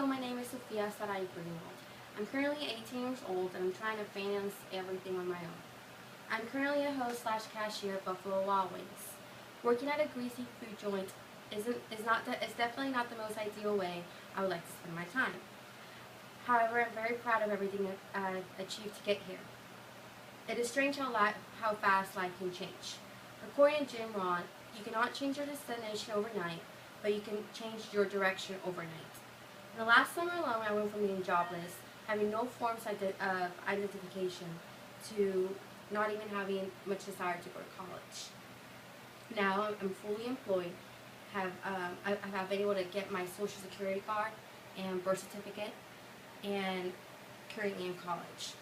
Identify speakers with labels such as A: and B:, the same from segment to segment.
A: Hello, my name is Sofia Greenwald. I'm currently 18 years old and I'm trying to finance everything on my own. I'm currently a host / cashier at Buffalo Wild Wings. Working at a greasy food joint is definitely not the most ideal way I would like to spend my time. However, I'm very proud of everything I've achieved to get here. It is strange how fast life can change. According to Greenwald, you cannot change your destination overnight, but you can change your direction overnight. In the last summer alone, I went from being jobless, having no forms of identification, to not even having much desire to go to college. Now I'm fully employed. I've been able to get my social security card and birth certificate, and currently in college.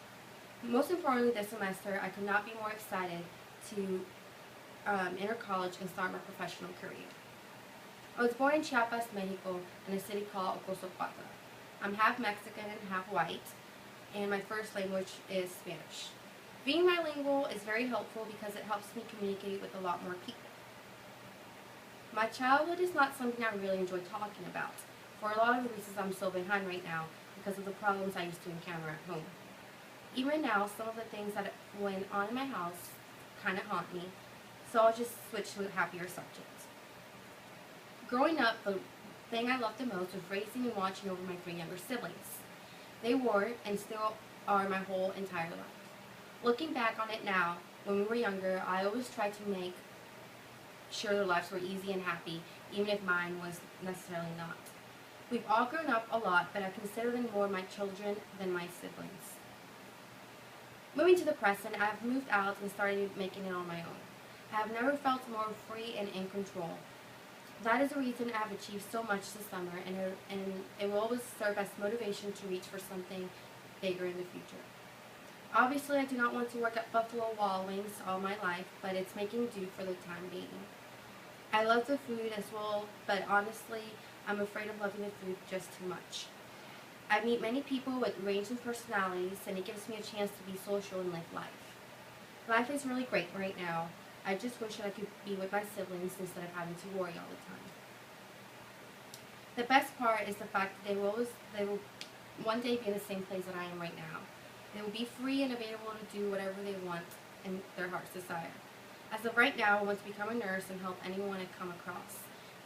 A: Most importantly, this semester, I could not be more excited to enter college and start my professional career. I was born in Chiapas, Mexico, in a city called Ocosocuautla. I'm half Mexican and half white, and my first language is Spanish. Being bilingual is very helpful because it helps me communicate with a lot more people. My childhood is not something I really enjoy talking about, for a lot of the reasons I'm so behind right now because of the problems I used to encounter at home. Even now, some of the things that went on in my house kind of haunt me, so I'll just switch to a happier subject. Growing up, the thing I loved the most was raising and watching over my 3 younger siblings. They were, and still are, my whole entire life. Looking back on it now, when we were younger, I always tried to make sure their lives were easy and happy, even if mine was necessarily not. We've all grown up a lot, but I consider them more my children than my siblings. Moving to the present, I have moved out and started making it on my own. I have never felt more free and in control. That is the reason I have achieved so much this summer, and it will always serve as motivation to reach for something bigger in the future. Obviously, I do not want to work at Buffalo Wild Wings all my life, but it's making do for the time being. I love the food as well, but honestly, I'm afraid of loving the food just too much. I meet many people with ranging personalities, and it gives me a chance to be social and live life. Life is really great right now. I just wish that I could be with my siblings instead of having to worry all the time. The best part is the fact that they will one day be in the same place that I am right now. They will be free and available to do whatever they want and their heart's desire. As of right now, I want to become a nurse and help anyone I come across.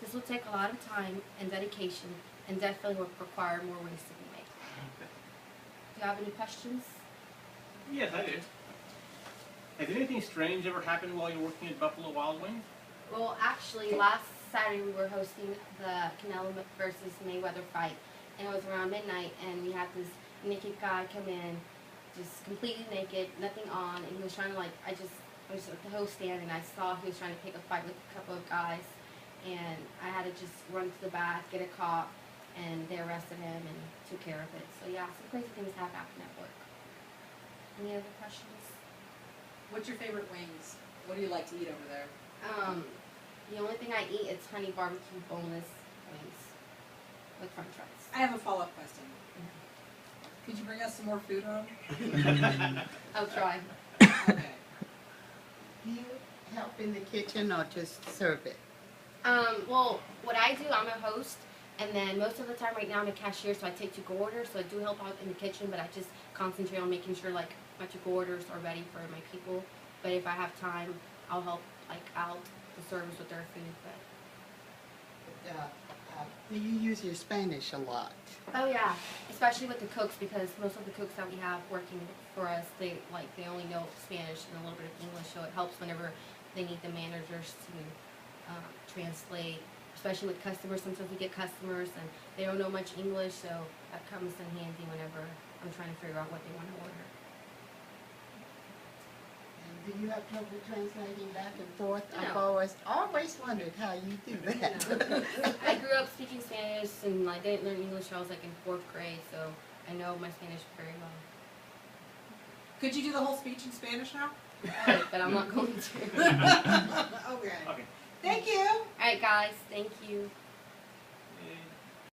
A: This will take a lot of time and dedication, and definitely will require more ways to be made. Do you have any questions?
B: Yes, I do. Has anything strange ever happened while you were working at Buffalo Wild Wings?
A: Well, actually, last Saturday we were hosting the Canelo versus Mayweather fight, and it was around midnight, and we had this naked guy come in, just completely naked, nothing on, and he was trying to I was at the host stand, and I saw he was trying to pick a fight with a couple of guys, and I had to just run to the bath, get a cop, and they arrested him and took care of it. So yeah, some crazy things have happened at work. Any other questions?
C: What's your favorite wings? What do you like to eat over there?
A: The only thing I eat is honey barbecue boneless wings with french fries.
C: I have a follow-up question. Could you bring us some more food home?
A: I'll try.
C: Okay.
D: Do you help in the kitchen or just serve it?
A: Well, what I do, I'm a host, and then most of the time right now I'm a cashier, so I take to-go orders, so I do help out in the kitchen, but I just concentrate on making sure my to-go orders are ready for my people. But if I have time, I'll help out the service with their food. But
D: Do you use your Spanish a lot?
A: oh yeah, especially with the cooks, because most of the cooks that we have working for us, they only know Spanish and a little bit of English, so it helps whenever they need the managers to translate, especially with customers. Sometimes we get customers and they don't know much English, so that comes in handy whenever I'm trying to figure out what they want to order.
D: And do you have trouble translating back and forth?
A: No.
D: I've always wondered how you do that.
A: I grew up speaking Spanish, and I didn't learn English until I was in 4th grade, so I know my Spanish very well.
C: Could you do the whole speech in Spanish now?
A: But I'm not going to.
C: Okay.
B: Okay.
C: Thank you.
A: Alright guys, thank you.